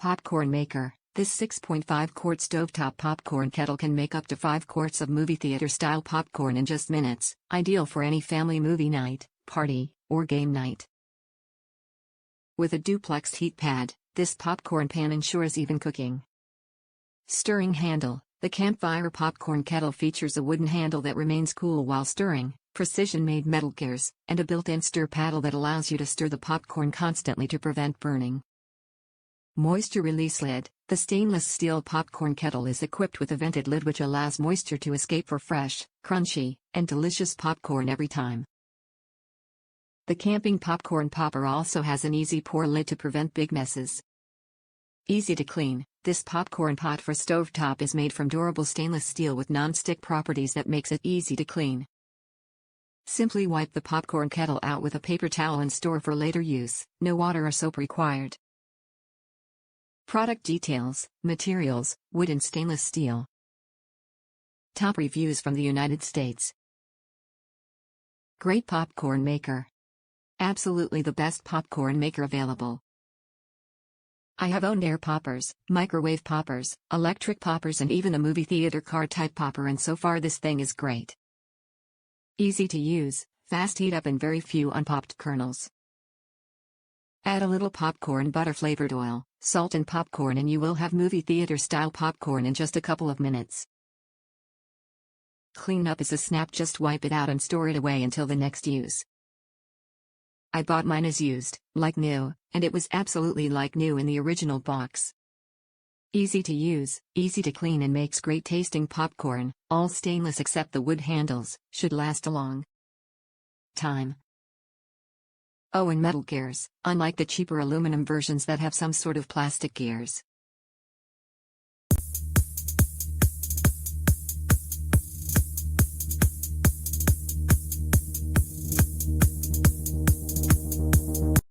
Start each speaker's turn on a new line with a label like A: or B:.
A: Popcorn maker. This 6.5-quart stovetop popcorn kettle can make up to 5 quarts of movie theater-style popcorn in just minutes, ideal for any family movie night, party, or game night. With a duplex heat pad, this popcorn pan ensures even cooking. Stirring handle. The campfire popcorn kettle features a wooden handle that remains cool while stirring, precision-made metal gears, and a built-in stir paddle that allows you to stir the popcorn constantly to prevent burning. Moisture release lid. The stainless steel popcorn kettle is equipped with a vented lid which allows moisture to escape for fresh, crunchy, and delicious popcorn every time. The camping popcorn popper also has an easy pour lid to prevent big messes. Easy to clean. This popcorn pot for stovetop is made from durable stainless steel with non-stick properties that makes it easy to clean. Simply wipe the popcorn kettle out with a paper towel and store for later use. No water or soap required. Product details. Materials: wood and stainless steel. Top reviews from the United States. Great popcorn maker. Absolutely the best popcorn maker available. I have owned air poppers, microwave poppers, electric poppers, and even a movie theater car type popper, and so far this thing is great. Easy to use, fast heat up, and very few unpopped kernels. Add a little popcorn butter flavored oil, salt and popcorn, and you will have movie theater style popcorn in just a couple of minutes. Clean up is a snap, just wipe it out and store it away until the next use. I bought mine as used, like new, and it was absolutely like new in the original box. Easy to use, easy to clean, and makes great tasting popcorn, all stainless except the wood handles, should last a long time. Oh, and metal gears, unlike the cheaper aluminum versions that have some sort of plastic gears.